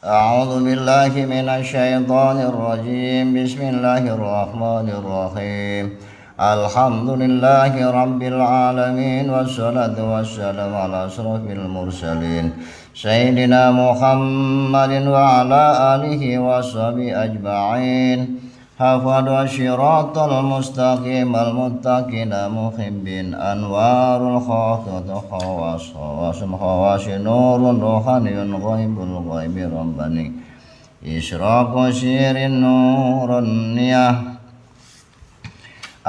أعوذ بالله من الشيطان الرجيم. بسم الله الرحمن الرحيم. الحمد لله رب العالمين، والصلاة والسلام على أشرف المرسلين سيدنا محمد وعلى آله وصحبه أجمعين. حفظ الصراط المستقيم المتقين محبين أنوار الخاطئة خواص نور روحاني غيب الغيب رباني إشراق سير النور النية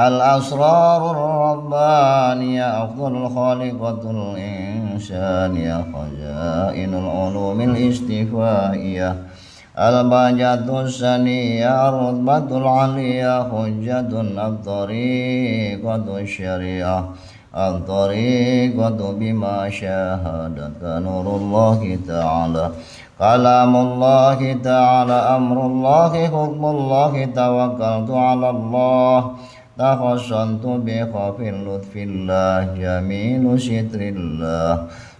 الأسرار الربانية أفضل الخالقة الإنسانية خزائن العلوم الاستفائية البهجة السنية الرتبة العليا حجة الطريقة الشريعة الطريقة بما شاهدت نور الله تعالى كلام الله تعالى أمر الله حكم الله توكلت على الله تخصنت بخوف لطف الله جميل ستر الله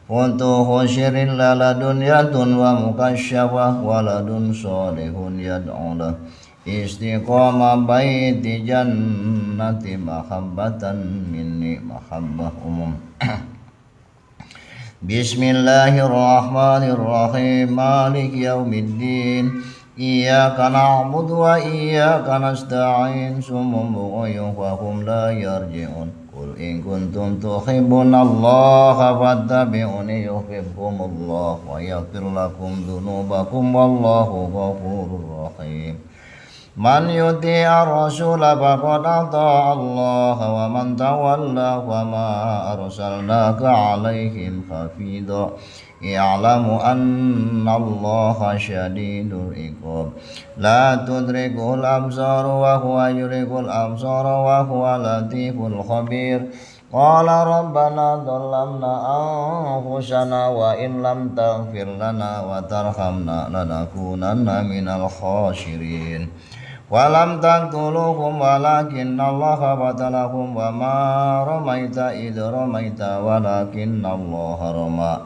فتوح سر لدنيا ومكشفة ولد صالح يدعو له استقامة بيت جنة محبة مني محبة بسم الله الرحمن الرحيم مالك يوم الدين إياك نعبد وإياك نستعين صم وهم لا يرجعون قل إن كنتم تحبون الله فاتبعوني يحببكم الله ويغفر لكم ذنوبكم والله غفور رحيم من يطيع الرسول فقد أطاع الله ومن تولى فما أرسلناك عليهم حفيظا اعلم أن الله شديد العقاب لا تدركه الأبصار وهو يدرك الأبصار وهو لطيف الخبير قال ربنا ظلمنا أنفسنا وإن لم تغفر لنا وترحمنا لنكونن من الخاسرين ولم تقتلوهم ولكن الله قتلهم وما رميت إذ رميت ولكن الله رمى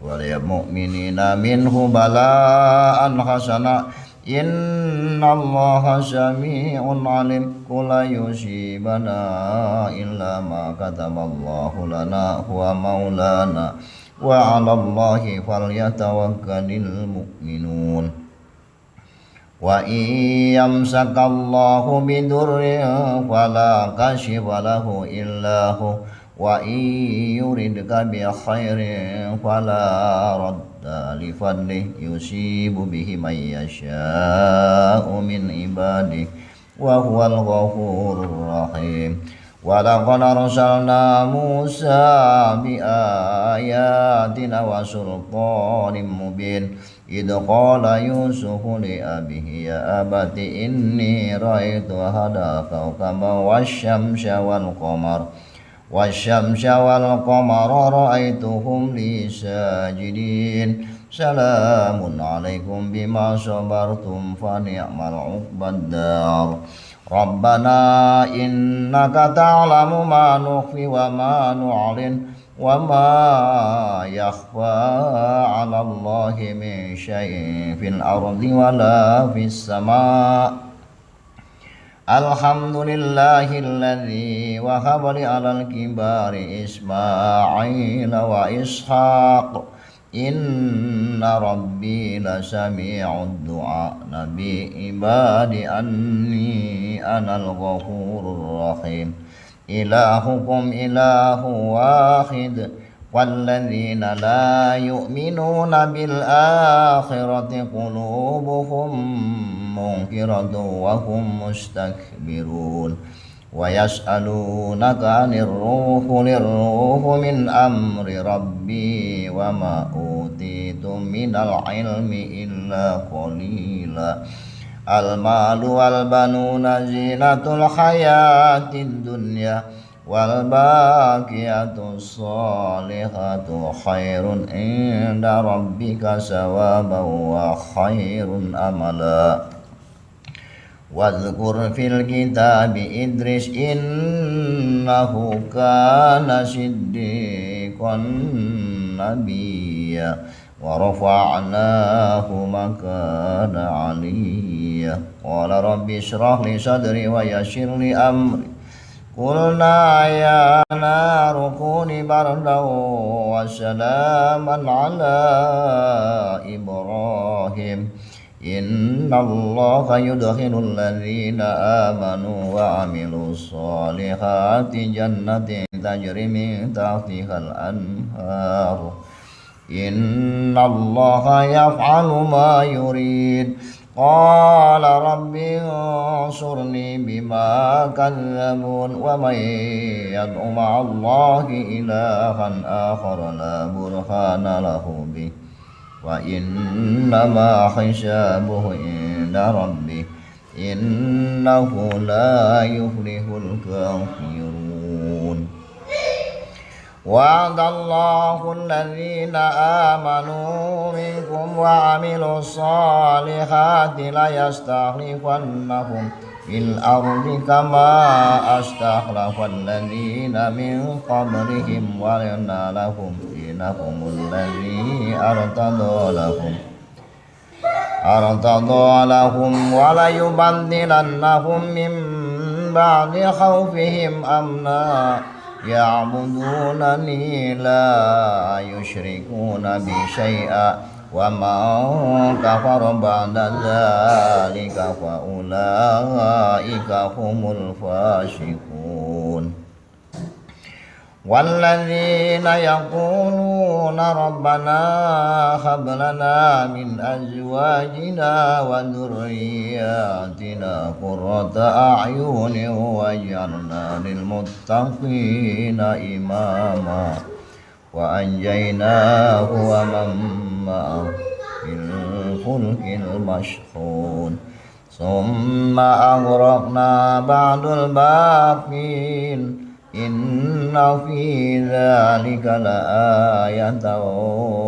وللمؤمنين منه بلاء حسنا إن الله سميع عليم قل يصيبنا إلا ما كتب الله لنا هو مولانا وعلى الله فليتوكل المؤمنون وإن يمسك الله بضر فلا كاشف له إلا هو وإن يردك بخير فلا رد لفضله يصيب به من يشاء من عباده وهو الغفور الرحيم ولقد أرسلنا موسى بآياتنا وسلطان مبين إذ قال يوسف لأبيه يا أبت إني رأيت أحد كوكبا والشمس والقمر رأيتهم لي ساجدين سلام عليكم بما صبرتم فنعم عقبى الدار ربنا إنك تعلم ما نخفي وما نعلن وما يخفى على الله من شيء في الأرض ولا في السماء الحمد لله الذي وهب لي على الكبار إسماعيل وإسحاق إن ربي لسميع الدعاء نبي عبادي أني أنا الغفور الرحيم إلهكم إله واحد والذين لا يؤمنون بالآخرة قلوبهم منكرة وهم مستكبرون ويسألونك عن الروح قل الروح من أمر ربي وما أوتيتم من العلم إلا قليلا المال والبنون زينة الحياة الدنيا والباقيات الصالحات خير عند ربك ثوابا وخير أملا واذكر في الكتاب إدريس إنه كان صديقا نبيا ورفعناه مكانا عليا قال رب اشرح لي صدري ويسر لي أمري قلنا يا نار كوني بردا وسلاما على إبراهيم إن الله يدخل الذين آمنوا وعملوا الصالحات جنات تجري من تحتها الأنهار إن الله يفعل ما يريد قال رب انصرني بما كذبون ومن يدع مع الله إلها آخر لا برهان له به وإنما حسابه عند ربه إنه لا يفلح الكافرون وعد الله الذين آمنوا منكم وعملوا الصالحات ليستخلفنهم في الأرض كما استخلف الذين من قبلهم ولينالهم دينهم الذي ارتضى لهم وليبدلنهم من بعد خوفهم أمنا يعبدونني لا يشركون بي شيئا ومن كفر بعد ذلك فأولئك هم الفاسقون والذين يقولون ربنا هب لنا من أزواجنا وذرياتنا قرة أعين واجعلنا للمتقين إماما وأنجيناه ومن معه في الفلك المشحون ثم أغرقنا بعد الباقين إن في ذلك لآية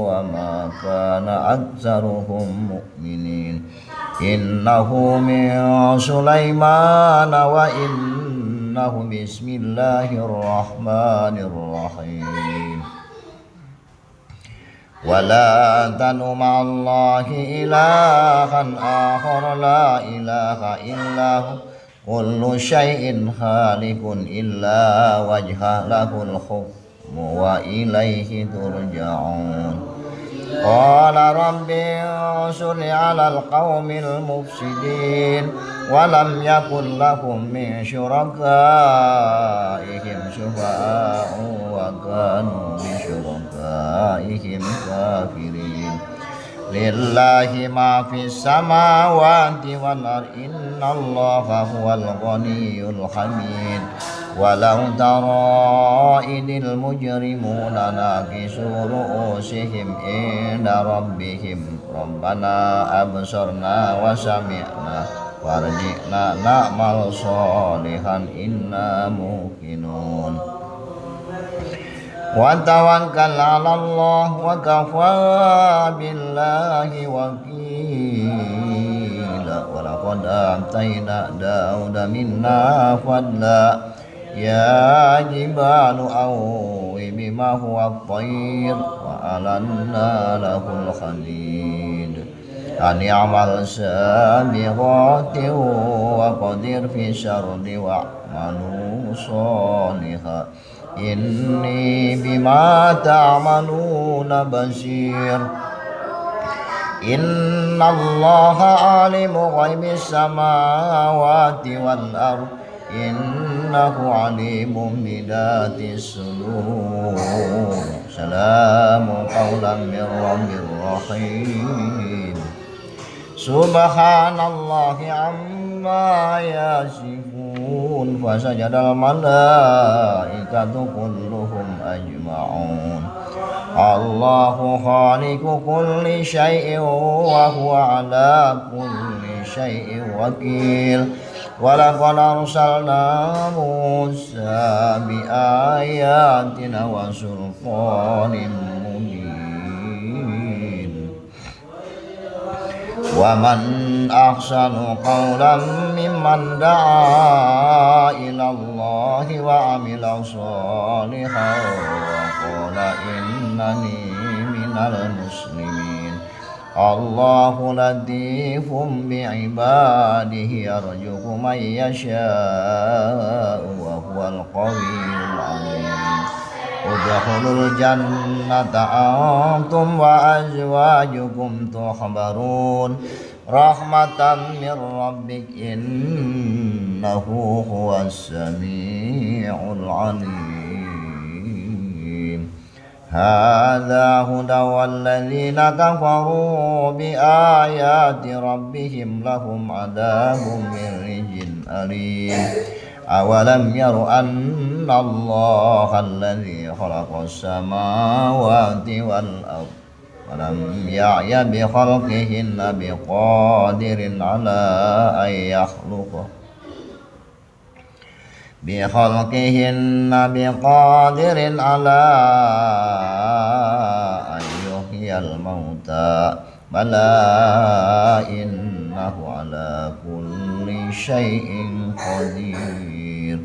وما كان أكثرهم مؤمنين إنه من سليمان وإنه بسم الله الرحمن الرحيم ولا تدع مع الله إلها آخر لا إله إلا هو كل شيء خالق إلا وجهه له الحكم وإليه ترجعون قال رب انصرني على القوم المفسدين ولم يكن لهم من شركائهم شفعاء وكانوا بشركائهم كافرين لله ما في السماوات والأرض إن الله هو الغني الحميد ولو ترى إذ المجرمون ناكسوا رؤوسهم عند ربهم ربنا أبصرنا وسمعنا فارجعنا نعمل صالحا إنا موقنون وتوكل على الله وكفى بالله وكيلا ولقد آتينا داود منا فضلا يا جبال أوبي معه الطير وألنا له الحديد أن يعمل سابغات وقدر في السرد واعملوا صالحا إني بما تعملون بصير إن الله عالم غيب السماوات والأرض إنه عليم بذات الصدور سلام قولا من رب رحيم سبحان الله عما يصفون فسجد الملائكة كلهم أجمعون الله خالق كل شيء وهو على كل شيء وكيل ولقد أرسلنا موسى بآياتنا وسلطان مبين ومن أحسن قولا ممن دعا إلى الله وعمل صالحا وقال إنني من المسلمين الله لطيف بعباده يرزق من يشاء وهو القوي العليم ادخلوا الجنة أنتم وأزواجكم تحبرون رحمة من ربك إنه هو السميع العليم هذا هدى والذين كفروا بآيات ربهم لهم عذاب من رجز أليم أولم يروا أن الله الذي خلق السماوات والأرض ولم يعي بخلقهن بقادر على أن يحيي الموتى بلى إنه على كل شيء قدير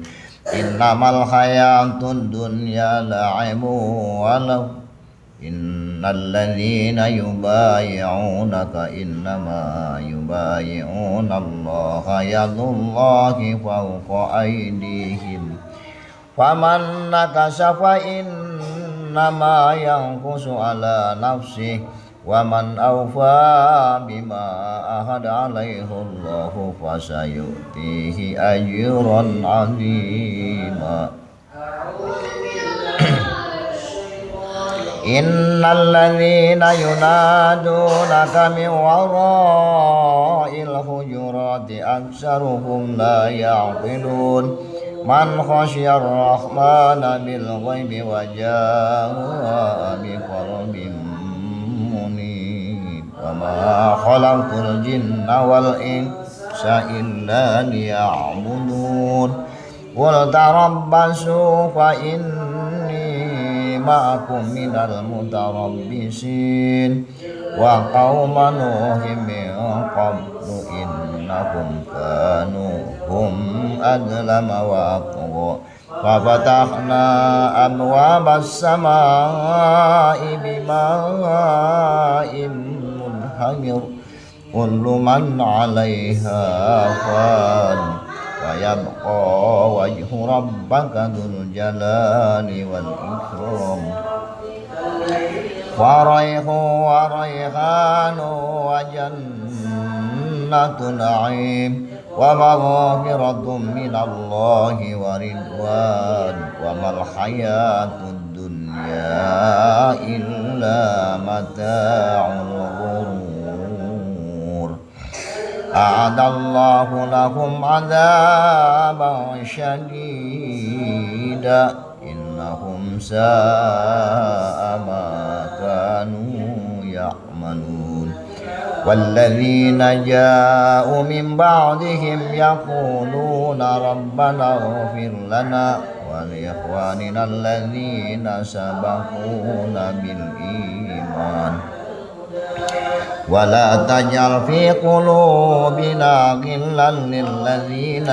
إنما الحياة الدنيا لعب ولهو إن الذين يبايعونك إنما يبايعون الله يد الله فوق أيديهم فمن نكث فإنما ينكث على نفسه ومن أوفى بما عهد عليه الله فسيؤتيه أجرا عظيما إن الذين ينادونك من وراء الحجرات أكثرهم لا يعقلون من خشي الرحمن بالغيب وجاء بقلب منيب وما خلقت الجن والإنس إلا ليعبدون قل تربصوا فإني معكم من المتربصين وقوم نوح من قبل إنهم كانوا هم أظلم وأطغى ففتحنا أبواب السماء بماء منهمر كل من عليها فان ويبقى وجه ربك ذو الجلال والإكرام فريح وريحان وجنة نعيم ومغفرة من الله ورضوان وما الحياة الدنيا إلا متاع الغرور أعد الله لهم عذابا شديدا إنهم ساء ما كانوا يعملون والذين جاءوا من بعدهم يقولون ربنا اغفر لنا ولإخواننا الذين سبقونا بالإيمان ولا تجعل في قلوبنا غلا للذين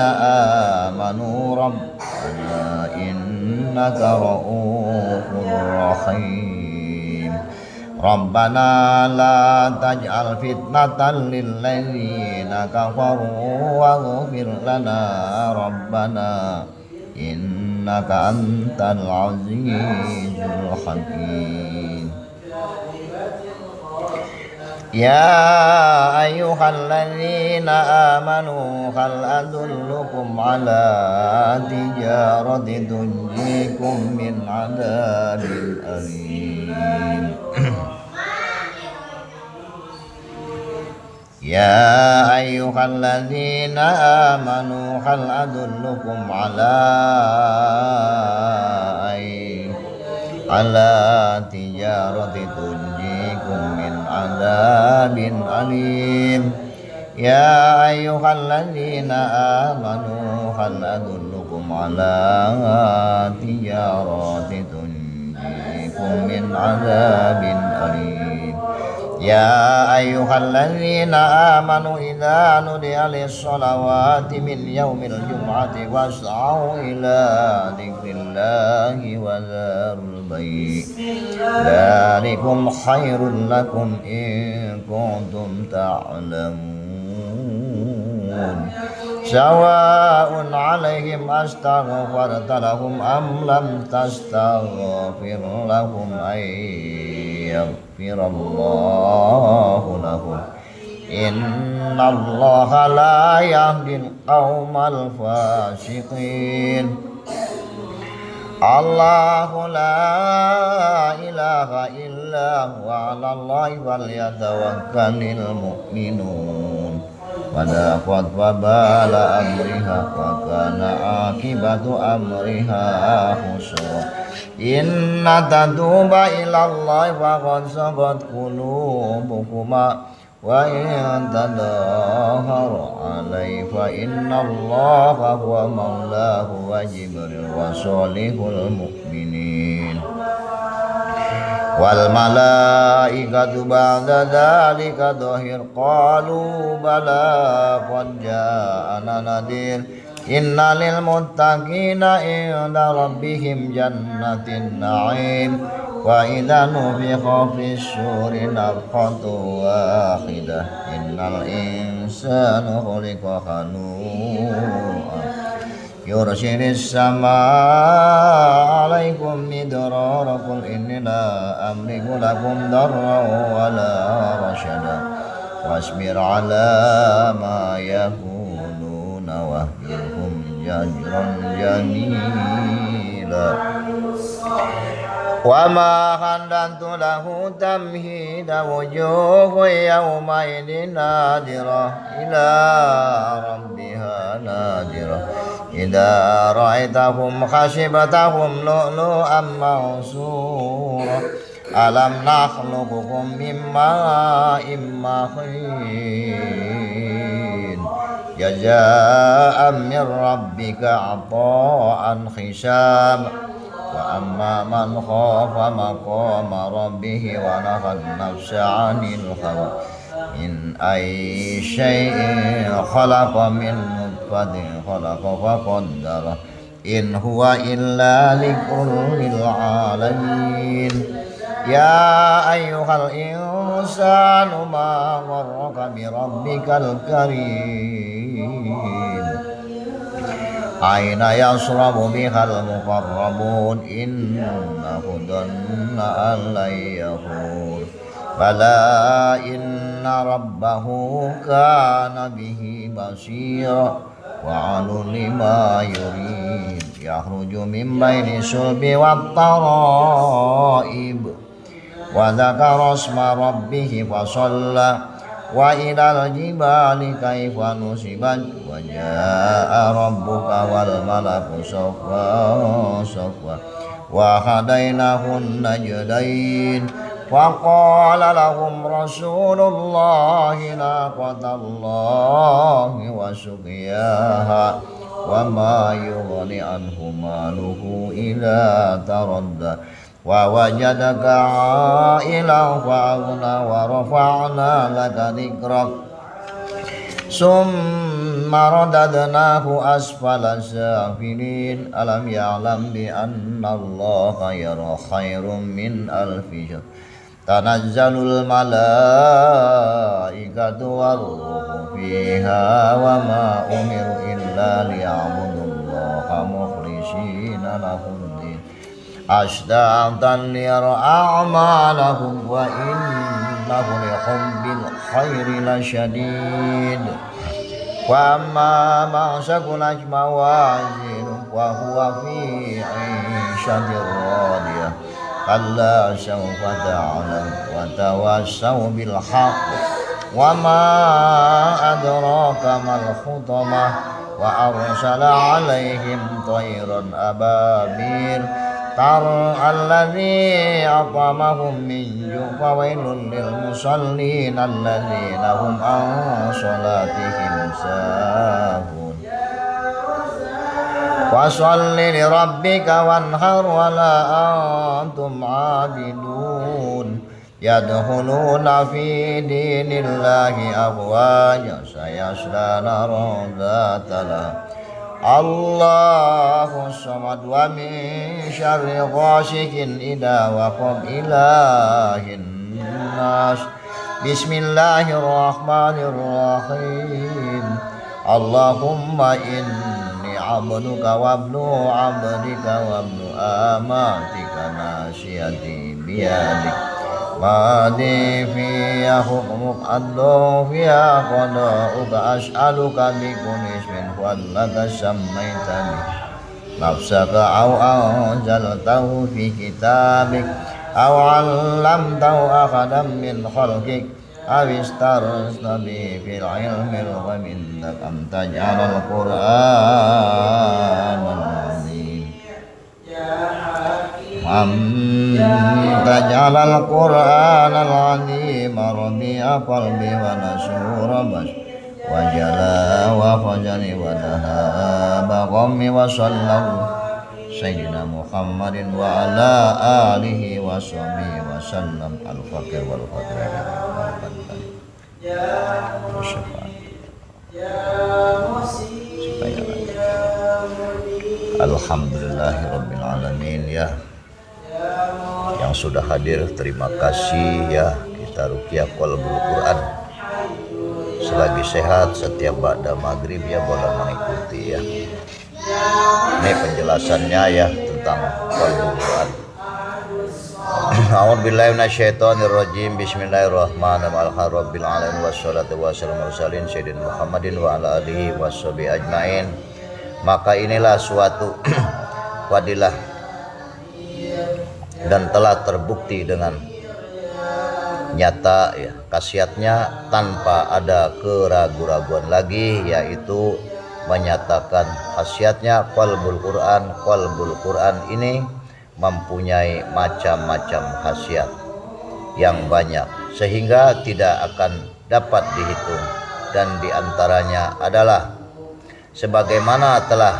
آمنوا ربنا إنك رؤوف رحيم ربنا لا تجعل فتنة للذين كفروا واغفر لنا ربنا إنك أنت العزيز الحكيم يا أيها الذين آمنوا هل أدلكم على تجارة تنجيكم من عذاب أليم يا أيها الذين آمنوا هل أدلكم على تجارة تنجيكم من عذاب أليم يا أيها الذين آمنوا هل أدلكم على تجارة تنجيكم من عذاب أليم يا أيها الذين آمنوا إذا نودي للصلوات من يوم الجمعة فاسعوا إلى ذكر الله وذروا البيع ذلكم خير لكم إن كنتم تعلمون سواء عليهم أستغفرت لهم أم لم تستغفر لهم أن يغفر الله لهم إن الله لا يهدي القوم الفاسقين الله لا إله إلا هو على الله فليتوكل المؤمنون وذاقت وبال أمرها وكان عاقبة أمرها خسرا إن تتوبا إلى الله فقد صغت قلوبكما وإن تظاهر عليه فإن الله هو مولاه وجبريل وصالح المؤمنين والملائكة بعد ذلك ظهير قالوا بلى قد جاءنا نذير إن للمتقين عند ربهم جنة النعيم وإذا نفخ في الصور نفخة واحدة إن الإنسان خلق هلوعا يرسل السماء عليكم مدرارا قل إني لا أملك لكم ضرا ولا رشدا واصبر على ما يقولون واهجرهم زجرا جميلا وما خندنت له تمهيد وجوه يومئذ نادرة إلى ربها نادرة إذا رأيتهم حسبتهم لؤلؤا منثورا ألم نخلقكم من ماء مهين جزاء من ربك عطاء حسابا وأما من خاف مقام ربه ونهى النفس عن الهوى من أي شيء خلق من نطفة خلق فقدره إن هو إلا ذكر للعالمين يا أيها الإنسان ما غرك بربك الكريم أين يشرب بها المقربون إنه ظن أن لن يحور بلى إن ربه كان به بصيرا وعن لما يريد يخرج من بين الصلب والترائب وذكر اسم ربه فصلى وإلى الجبال كيف نصبت وجاء ربك والملك صفا صفا وهديناه النجدين وقال لهم رسول الله ناقة الله وسقياها وما يغني عنه ماله إذا تردى ووجدك عائلا فأغنى ورفعنا لك ذكرك ثم رددناه أسفل سافلين ألم يعلم بأن الله يرى خير من ألف شهر تنزل الملائكة والروح فيها وما أمروا إلا ليعبدوا الله مخلصين له الدين أشتاتا ليرى أعمالهم وإنه لحب الخير لشديد وأما من ثقلت موازينه وهو في عيشة راضية كلا سوف تعلم وتواصوا بالحق وما أدراك ما الحطمة وأرسل عليهم طيرا أبابيل ترى الذي أطعمهم من جوع فويل للمصلين الذين هم عن صلاتهم ساهون فصل لربك وانحر ولا أنتم عابدون يدخلون في دين الله أفواجا سيصلى نارا ذات لهب الله الصمد ومن شر غاسق إذا وقب إله الناس بسم الله الرحمن الرحيم اللهم إني عبدك وابن عبدك وابن أماتك ناصيتي بيدك ماضي فيها حكمك عدل فيها قضاؤك أسألك بكل اسم هو لك سميت به نفسك أو أنزلته في كتابك أو علمته أحدا من خلقك أو استرسلت به في العلم الغيب إنك أن تجعل القرآن العظيم تجعل القرآن العظيم ربيع قلبي ونسور بصري وجلاء وفجري وذهاب غمي وصلى سيدنا محمد وعلى آله وصحبه وسلم الفقير والفقير Alhamdulillahirabbil alamin ya. Yang sudah hadir terima kasih ya. Kita ruqyah qalbul Quran. Selagi sehat setiap ba'da maghrib ya boleh mengikuti ya. Ini penjelasannya ya tentang qalbul Quran. A'udzubillahi minasyaitonirrajim. Bismillahirrahmanirrahim. Alhamdulillahirabbil alamin wassalatu wassalamu ala sayyidina Muhammadin wa ala alihi washabihi ajmain. Maka inilah suatu fadilah dan telah terbukti dengan nyata ya khasiatnya tanpa ada keraguan-raguan lagi, yaitu menyatakan khasiatnya qalbul Quran. Qalbul Quran ini mempunyai macam-macam khasiat yang banyak sehingga tidak akan dapat dihitung, dan diantaranya adalah sebagaimana telah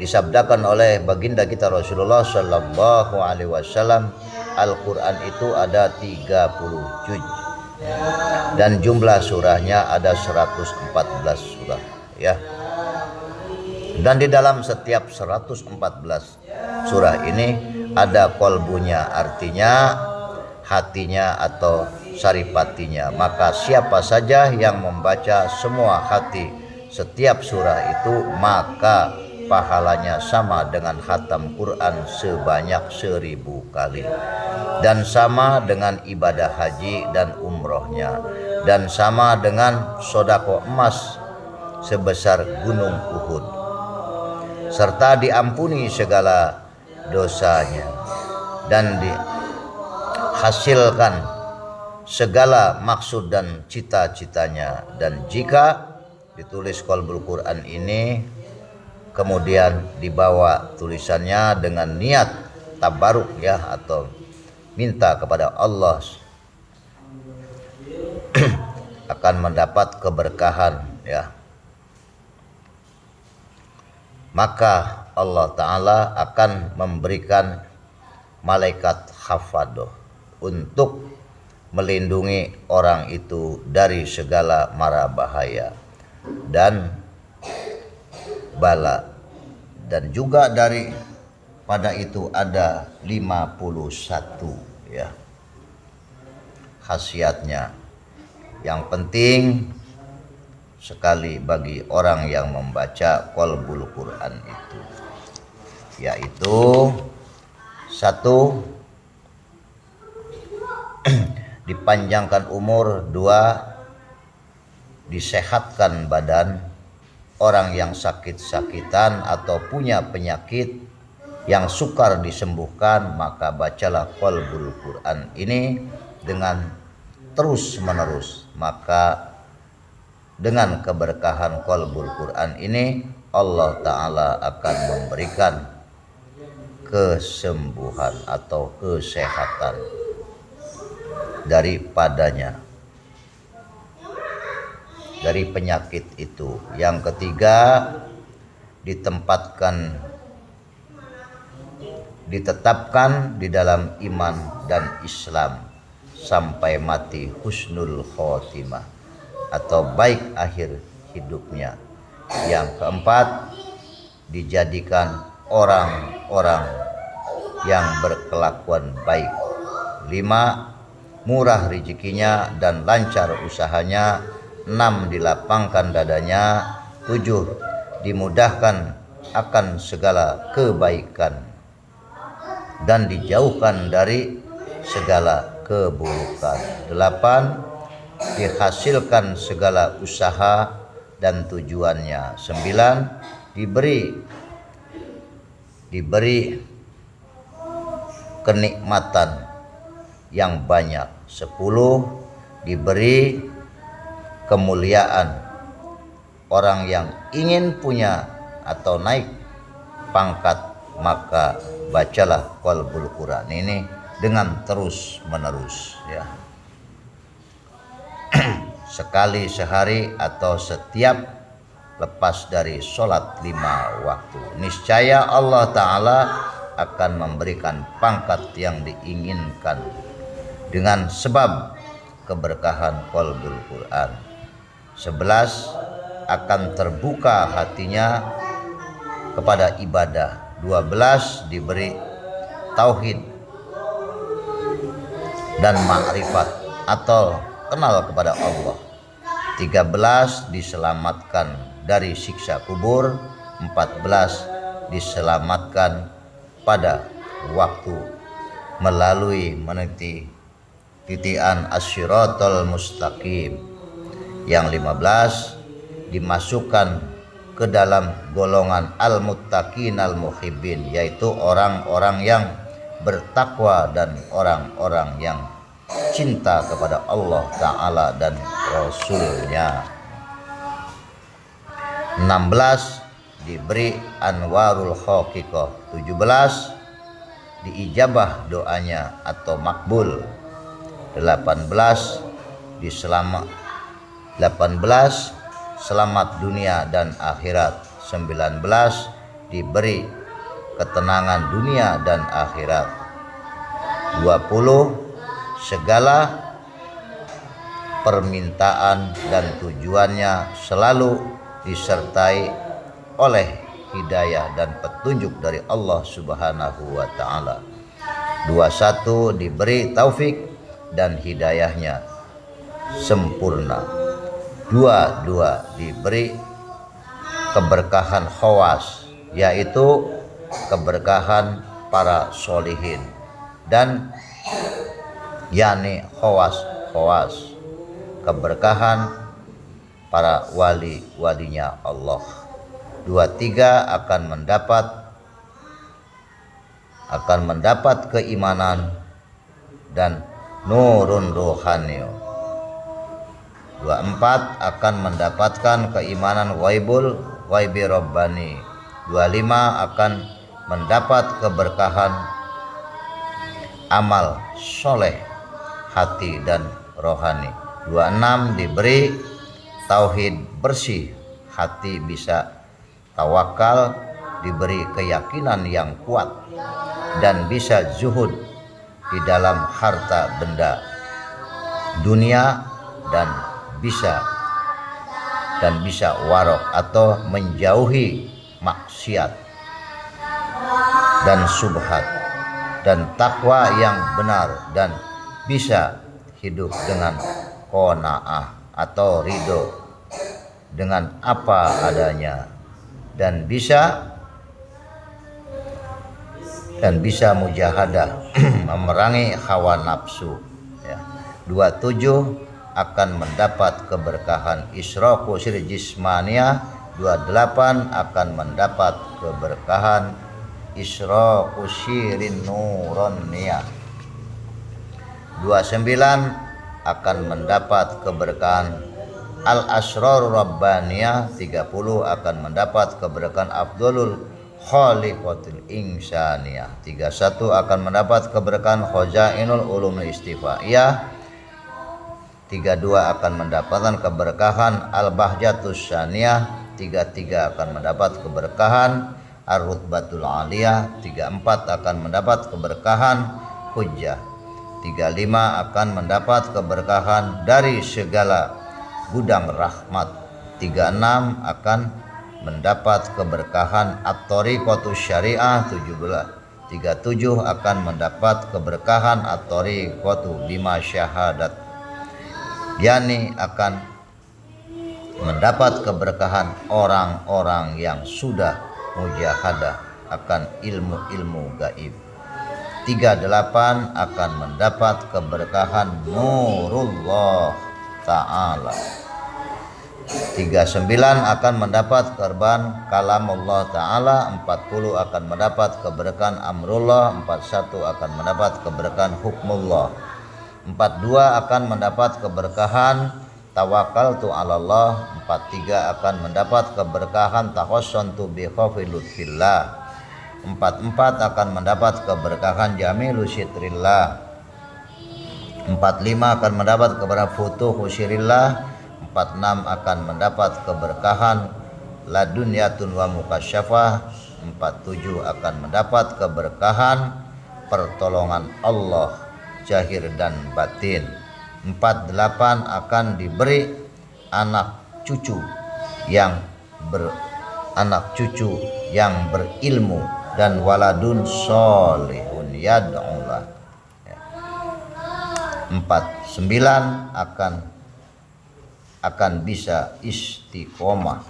disabdakan oleh baginda kita Rasulullah Sallallahu Alaihi Wasallam, Al-Quran itu ada 30 juz dan jumlah surahnya ada 114 surah ya. Dan di dalam setiap 114 surah ini ada kolbunya, artinya hatinya atau saripatinya. Maka siapa saja yang membaca semua hati setiap surah itu, maka pahalanya sama dengan khatam Quran sebanyak 1000 kali, dan sama dengan ibadah haji dan umrohnya, dan sama dengan sodako emas sebesar gunung Uhud, serta diampuni segala dosanya dan dihasilkan segala maksud dan cita-citanya. Dan jika ditulis qalbul Quran ini kemudian dibawa tulisannya dengan niat tabaruk ya, atau minta kepada Allah, akan mendapat keberkahan ya. Maka Allah Ta'ala akan memberikan malaikat hafadoh untuk melindungi orang itu dari segala mara bahaya dan bala. Dan juga dari pada itu ada 51 ya khasiatnya. Yang penting sekali bagi orang yang membaca qalbul Quran itu, yaitu 1, dipanjangkan umur, 2, disehatkan badan. Orang yang sakit-sakitan atau punya penyakit yang sukar disembuhkan, maka bacalah qalbul Quran ini dengan terus menerus. Maka dengan keberkahan qalbul Quran ini Allah Ta'ala akan memberikan kesembuhan atau kesehatan daripadanya, dari penyakit itu. Yang ketiga, ditetapkan di dalam iman dan Islam. sampai mati husnul khotimah atau baik akhir hidupnya. Yang keempat, dijadikan orang-orang yang berkelakuan baik. 5, murah rezekinya dan lancar usahanya. 6, dilapangkan dadanya. 7, dimudahkan akan segala kebaikan dan dijauhkan dari segala keburukan. 8, dihasilkan segala usaha dan tujuannya. 9, diberi kenikmatan yang banyak. 10, diberi kemuliaan. Orang yang ingin punya atau naik pangkat, maka bacalah Qalbul Quran ini dengan terus menerus ya. Sekali sehari atau setiap lepas dari sholat 5 waktu. Niscaya Allah Ta'ala akan memberikan pangkat yang diinginkan dengan sebab keberkahan Qalbul Quran. 11, akan terbuka hatinya kepada ibadah. 12, diberi tauhid dan ma'rifat atau kenal kepada Allah. 13, diselamatkan dari siksa kubur. 14, diselamatkan pada waktu melalui meniti titian as-siratal mustaqim. Yang 15, dimasukkan ke dalam golongan al-muttaqin al-muhibbin, yaitu orang-orang yang bertakwa dan orang-orang yang cinta kepada Allah Ta'ala dan Rasulnya. 16, diberi anwarul haqiqah. 17, diijabah doanya atau makbul. 18, selamat dunia dan akhirat. 19, diberi ketenangan dunia dan akhirat. 20, segala permintaan dan tujuannya selalu disertai oleh hidayah dan petunjuk dari Allah Subhanahu wa Ta'ala. 21, diberi taufik dan hidayahnya sempurna. 22, diberi keberkahan khawas, yaitu keberkahan para solihin, dan yakni khawas keberkahan para wali-walinya Allah. 23, akan mendapat keimanan dan nurun rohani. 24, akan mendapatkan keimanan ghaibi rabbani. 25, akan mendapat keberkahan amal soleh hati dan rohani. 26, diberi tauhid bersih, hati bisa tawakal, diberi keyakinan yang kuat dan bisa zuhud di dalam harta benda dunia dan bisa warok atau menjauhi maksiat dan subhat, dan takwa yang benar, dan bisa hidup dengan qanaah atau ridho dengan apa adanya, dan bisa mujahadah memerangi hawa nafsu ya. 27, akan mendapat keberkahan isroku sir jismaniyah. 28, akan mendapat keberkahan isroku sirin nuroniyah. 29, akan mendapat keberkahan al-asrar rabbaniyah. 30, akan mendapat keberkahan afdolul khaliqatil insaniyah. 31, akan mendapat keberkahan khozainul ulumul istifaiyah. 32, akan mendapatkan keberkahan al-bahjatus saniyah. 33, akan mendapat keberkahan ar-rutbatul aliyah. 34, akan mendapat keberkahan hujjah. 35 akan mendapat keberkahan dari segala gudang rahmat. 36 akan mendapat keberkahan at-thariqatus syariah. 37 akan mendapat keberkahan at-thariqatu lima syahadat, yakni akan mendapat keberkahan orang-orang yang sudah mujahadah akan ilmu-ilmu gaib. 38 akan mendapat keberkahan nurullah ta'ala. 39 akan mendapat keberkahan kalamullah ta'ala. 40 akan mendapat keberkahan amrullah. 41 akan mendapat keberkahan hukmullah. 42 akan mendapat keberkahan tawakkaltu 'alallah. 43 akan mendapat keberkahan takhassantu bi khaufi lutfillah. 44 akan mendapat keberkahan jamilu sitrillah. 45 akan mendapat keberkahan futuhu syirillah. 46 akan mendapat keberkahan ladunyatun wa mukasyafah. 47 akan mendapat keberkahan pertolongan Allah zahir dan batin. 48 akan diberi anak cucu yang berilmu dan waladun solihun yad'ullah. 49 akan bisa istiqomah.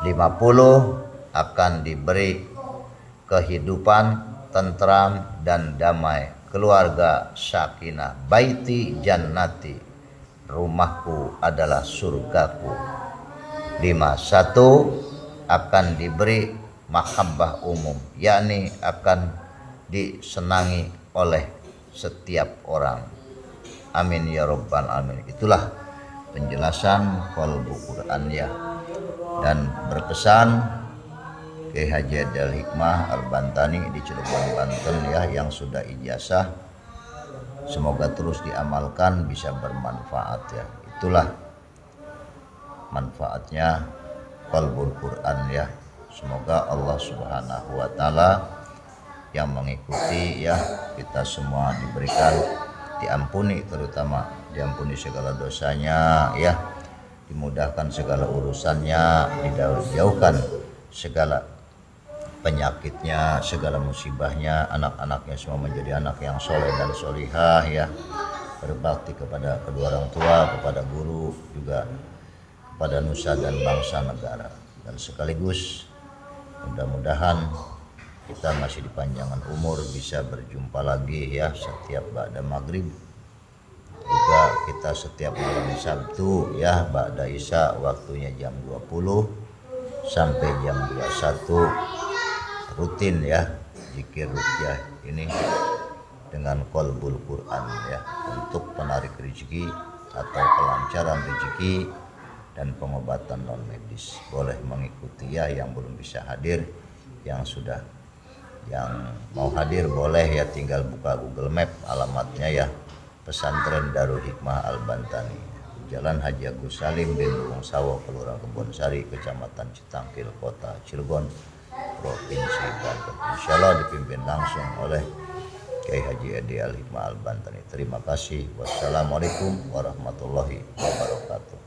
50 akan diberi kehidupan tentram dan damai, keluarga sakinah. Baiti jannati, rumahku adalah surgaku. 51 akan diberi mahabbah umum, yakni akan disenangi oleh setiap orang. Amin ya rabbal alamin. Itulah penjelasan qalbu Quran ya, dan berpesan Kiai Haji Adil Hikmah Al-Bantani di Cirebon Banten ya, yang sudah ijazah, semoga terus diamalkan, bisa bermanfaat ya. Itulah manfaatnya qalbul Quran ya. Semoga Allah Subhanahu wa taala yang mengikuti ya, kita semua diberikan diampuni, terutama diampuni segala dosanya ya, dimudahkan segala urusannya, dijauhkan segala penyakitnya, segala musibahnya, anak-anaknya semua menjadi anak yang soleh dan solihah ya, berbakti kepada kedua orang tua, kepada guru, juga kepada nusa dan bangsa negara. Dan sekaligus mudah-mudahan kita masih dipanjangkan umur, bisa berjumpa lagi ya setiap ba'da maghrib, juga kita setiap malam Sabtu ya ba'da isya, waktunya jam 20 sampai jam 21, rutin ya zikir ruqyah ini dengan qalbul Quran ya, untuk penarik rezeki atau pelancaran rezeki dan pengobatan non medis. Boleh mengikuti ya, yang belum bisa hadir, yang mau hadir boleh ya, tinggal buka Google Map, alamatnya ya Pesantren Darul Hikmah Al-Bantani, Jalan Haji Agus Salim bin Bung Sawo, Kelurahan Kebonsari, Kecamatan Citangkil, Kota Cirebon, Provinsi Banten. Insyaallah dipimpin langsung oleh Kiai Haji Adil Hikmah Al-Bantani. Terima kasih. Wassalamualaikum warahmatullahi wabarakatuh.